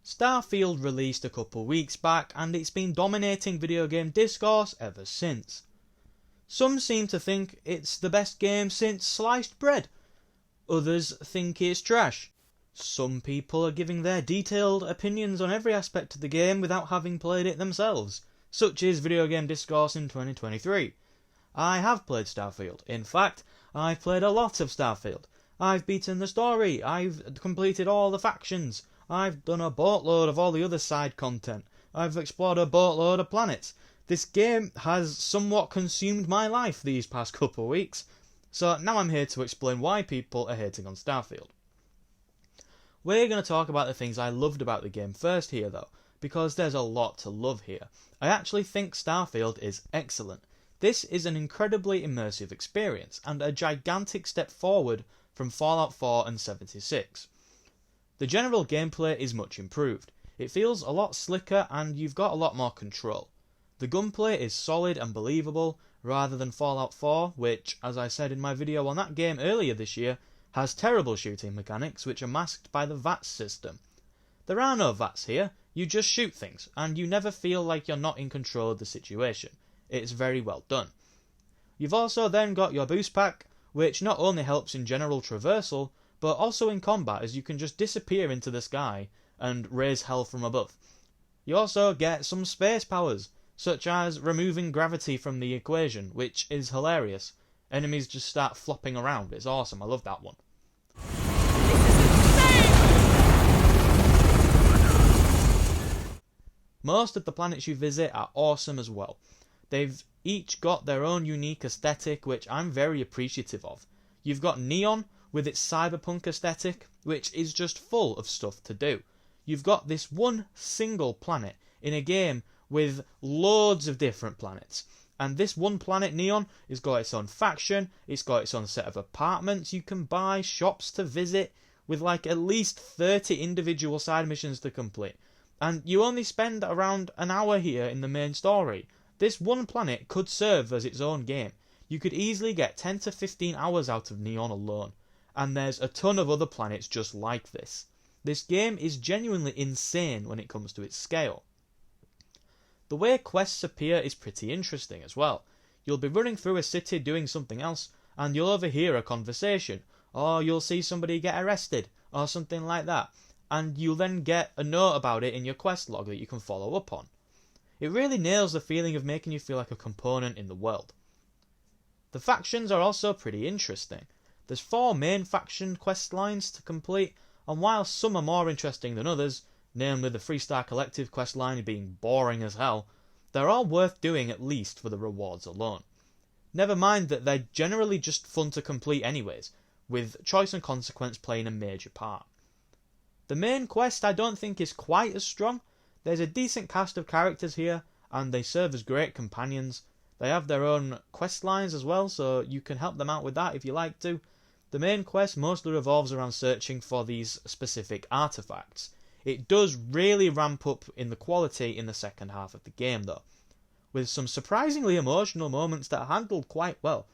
Starfield released a couple weeks back and it's been dominating video game discourse ever since. Some seem to think it's the best game since sliced bread. Others think it's trash. Some people are giving their detailed opinions on every aspect of the game without having played it themselves. Such is video game discourse in 2023. I have played Starfield. In fact, I've played a lot of Starfield. I've beaten the story. I've completed all the factions. I've done a boatload of all the other side content. I've explored a boatload of planets. This game has somewhat consumed my life these past couple of weeks, so now I'm here to explain why people are hating on Starfield. We're going to talk about the things I loved about the game first here though, because there's a lot to love here. I actually think Starfield is excellent. This is an incredibly immersive experience, and a gigantic step forward from Fallout 4 and 76. The general gameplay is much improved. It feels a lot slicker and you've got a lot more control. The gunplay is solid and believable, rather than Fallout 4, which, as I said in my video on that game earlier this year, has terrible shooting mechanics which are masked by the VATS system. There are no VATS here, you just shoot things, and you never feel like you're not in control of the situation. It's very well done. You've also then got your boost pack, which not only helps in general traversal, but also in combat, as you can just disappear into the sky and raise hell from above. You also get some space powers, such as removing gravity from the equation, which is hilarious. Enemies just start flopping around. It's awesome. I love that one. Most of the planets you visit are awesome as well. They've each got their own unique aesthetic, which I'm very appreciative of. You've got Neon, with its cyberpunk aesthetic, which is just full of stuff to do. You've got this one single planet in a game with loads of different planets. And this one planet, Neon, has got its own faction, it's got its own set of apartments you can buy, shops to visit, with like at least 30 individual side missions to complete. And you only spend around an hour here in the main story. This one planet could serve as its own game. You could easily get 10 to 15 hours out of Neon alone. And there's a ton of other planets just like this. This game is genuinely insane when it comes to its scale. The way quests appear is pretty interesting as well. You'll be running through a city doing something else, and you'll overhear a conversation, or you'll see somebody get arrested, or something like that, and you'll then get a note about it in your quest log that you can follow up on. It really nails the feeling of making you feel like a component in the world. The factions are also pretty interesting. There's 4 main faction quest lines to complete, and while some are more interesting than others, namely the Freestar Collective questline being boring as hell, they're all worth doing at least for the rewards alone. Never mind that they're generally just fun to complete anyways, with choice and consequence playing a major part. The main quest I don't think is quite as strong. There's a decent cast of characters here, and they serve as great companions. They have their own quest lines as well, so you can help them out with that if you like to. The main quest mostly revolves around searching for these specific artifacts. It does really ramp up in the quality in the second half of the game though, with some surprisingly emotional moments that are handled quite well.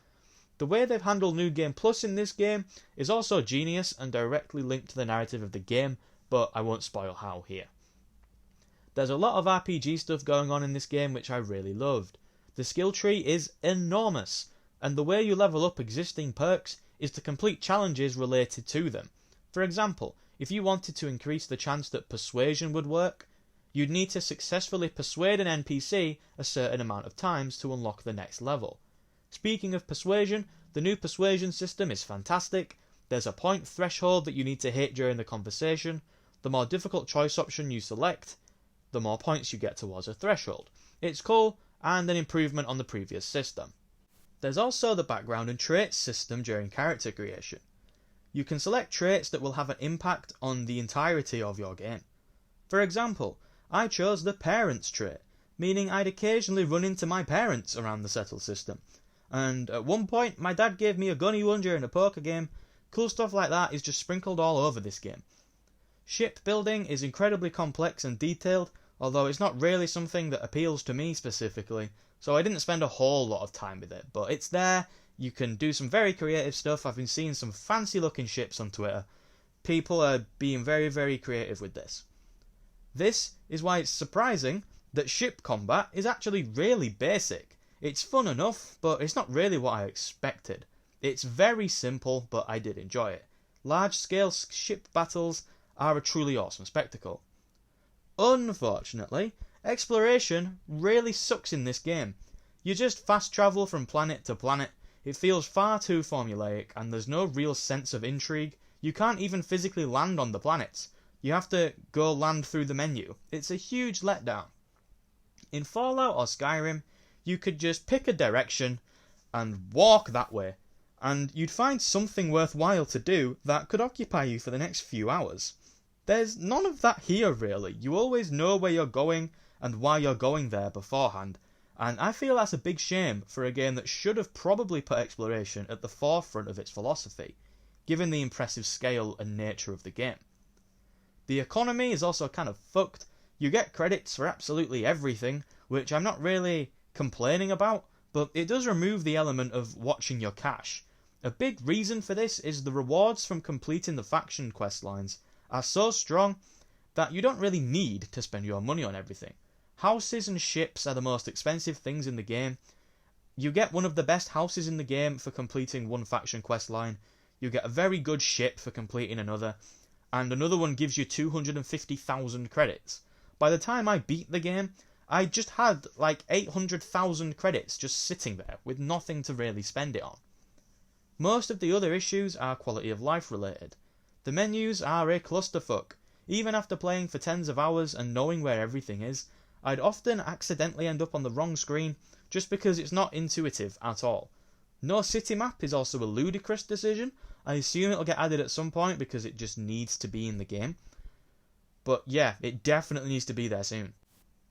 The way they've handled New Game Plus in this game is also genius and directly linked to the narrative of the game, but I won't spoil how here. There's a lot of RPG stuff going on in this game which I really loved. The skill tree is enormous, and the way you level up existing perks is to complete challenges related to them. For example, if you wanted to increase the chance that persuasion would work, you'd need to successfully persuade an NPC a certain amount of times to unlock the next level. Speaking of persuasion, the new persuasion system is fantastic. There's a point threshold that you need to hit during the conversation. The more difficult choice option you select, the more points you get towards a threshold. It's cool, and an improvement on the previous system. There's also the background and traits system during character creation. You can select traits that will have an impact on the entirety of your game. For example, I chose the parents trait, meaning I'd occasionally run into my parents around the settle system. And at one point, my dad gave me a gunny one during a poker game. Cool stuff like that is just sprinkled all over this game. Ship building is incredibly complex and detailed, although it's not really something that appeals to me specifically, so I didn't spend a whole lot of time with it, but it's there. You can do some very creative stuff. I've been seeing some fancy looking ships on Twitter. People are being very, very creative with this. This is why it's surprising that ship combat is actually really basic. It's fun enough, but it's not really what I expected. It's very simple, but I did enjoy it. Large-scale ship battles are a truly awesome spectacle. Unfortunately, exploration really sucks in this game. You just fast travel from planet to planet. It feels far too formulaic, and there's no real sense of intrigue. You can't even physically land on the planets. You have to go land through the menu. It's a huge letdown. In Fallout or Skyrim, you could just pick a direction and walk that way, and you'd find something worthwhile to do that could occupy you for the next few hours. There's none of that here really. You always know where you're going and why you're going there beforehand, and I feel that's a big shame for a game that should have probably put exploration at the forefront of its philosophy, given the impressive scale and nature of the game. The economy is also kind of fucked. You get credits for absolutely everything, which I'm not really complaining about, but it does remove the element of watching your cash. A big reason for this is the rewards from completing the faction quest lines are so strong that you don't really need to spend your money on everything. Houses and ships are the most expensive things in the game. You get one of the best houses in the game for completing one faction quest line. You get a very good ship for completing another, and another one gives you 250,000 credits. By the time I beat the game, I just had like 800,000 credits just sitting there with nothing to really spend it on. Most of the other issues are quality of life related. The menus are a clusterfuck. Even after playing for tens of hours and knowing where everything is, I'd often accidentally end up on the wrong screen just because it's not intuitive at all. No city map is also a ludicrous decision. I assume it'll get added at some point because it just needs to be in the game. But yeah, it definitely needs to be there soon.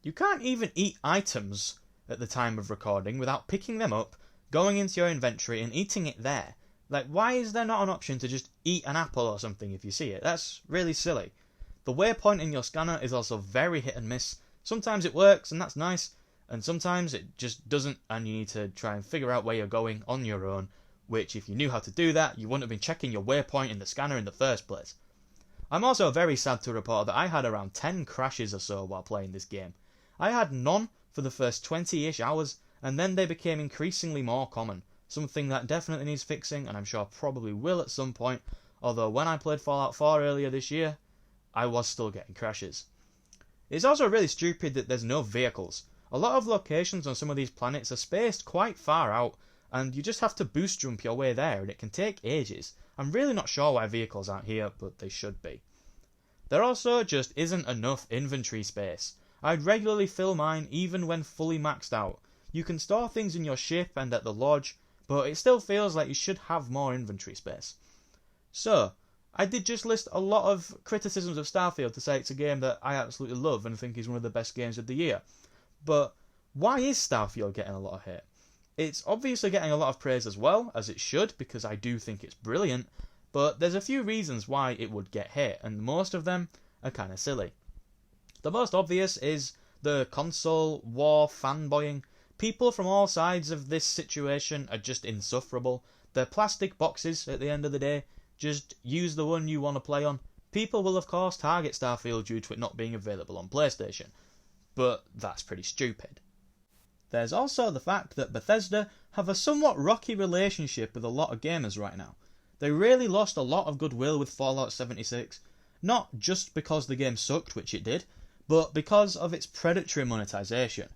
You can't even eat items at the time of recording without picking them up, going into your inventory and eating it there. Like, why is there not an option to just eat an apple or something if you see it? That's really silly. The waypoint in your scanner is also very hit and miss. Sometimes it works and that's nice, and sometimes it just doesn't and you need to try and figure out where you're going on your own, which if you knew how to do that, you wouldn't have been checking your waypoint in the scanner in the first place. I'm also very sad to report that I had around 10 crashes or so while playing this game. I had none for the first 20-ish hours, and then they became increasingly more common, something that definitely needs fixing, and I'm sure probably will at some point, although when I played Fallout 4 earlier this year, I was still getting crashes. It's also really stupid that there's no vehicles. A lot of locations on some of these planets are spaced quite far out, and you just have to boost jump your way there, and it can take ages. I'm really not sure why vehicles aren't here, but they should be. There also just isn't enough inventory space. I'd regularly fill mine even when fully maxed out. You can store things in your ship and at the lodge, but it still feels like you should have more inventory space. So, I did just list a lot of criticisms of Starfield to say it's a game that I absolutely love and think is one of the best games of the year. But why is Starfield getting a lot of hate? It's obviously getting a lot of praise as well, as it should, because I do think it's brilliant, but there's a few reasons why it would get hate, and most of them are kinda silly. The most obvious is the console war fanboying. People from all sides of this situation are just insufferable. They're plastic boxes at the end of the day. Just use the one you want to play on. People will of course target Starfield due to it not being available on PlayStation, but that's pretty stupid. There's also the fact that Bethesda have a somewhat rocky relationship with a lot of gamers right now. They really lost a lot of goodwill with Fallout 76, not just because the game sucked, which it did, but because of its predatory monetization.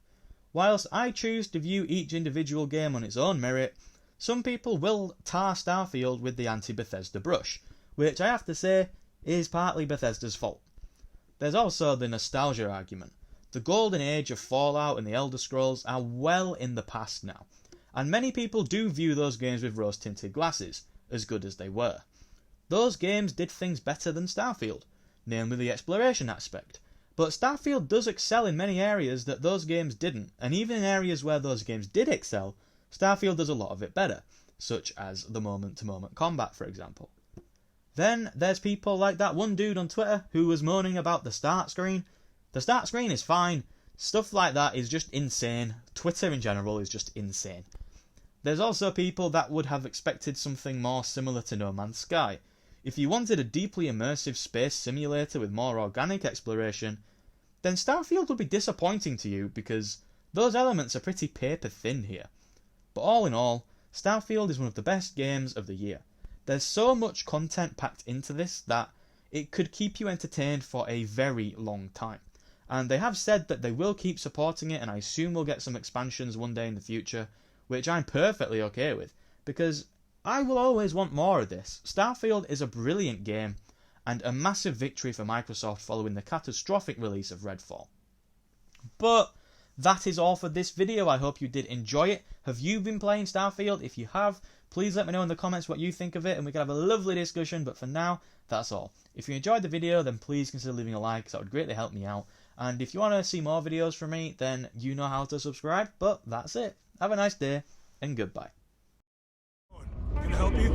Whilst I choose to view each individual game on its own merit, some people will tar Starfield with the anti-Bethesda brush, which I have to say is partly Bethesda's fault. There's also the nostalgia argument. The golden age of Fallout and the Elder Scrolls are well in the past now, and many people do view those games with rose-tinted glasses, as good as they were. Those games did things better than Starfield, namely the exploration aspect, but Starfield does excel in many areas that those games didn't, and even in areas where those games did excel, Starfield does a lot of it better, such as the moment-to-moment combat, for example. Then there's people like that one dude on Twitter who was moaning about the start screen. The start screen is fine, stuff like that is just insane, Twitter in general is just insane. There's also people that would have expected something more similar to No Man's Sky. If you wanted a deeply immersive space simulator with more organic exploration, then Starfield would be disappointing to you because those elements are pretty paper thin here. But all in all, Starfield is one of the best games of the year. There's so much content packed into this that it could keep you entertained for a very long time. And they have said that they will keep supporting it, and I assume we'll get some expansions one day in the future, which I'm perfectly okay with, because I will always want more of this. Starfield is a brilliant game, and a massive victory for Microsoft following the catastrophic release of Redfall. But that is all for this video. I hope you did enjoy it. Have you been playing Starfield? If you have, please let me know in the comments what you think of it, and we can have a lovely discussion. But for now, that's all. If you enjoyed the video, then please consider leaving a like, because that would greatly help me out. And if you want to see more videos from me, then you know how to subscribe. But that's it. Have a nice day, and goodbye. Can I help you?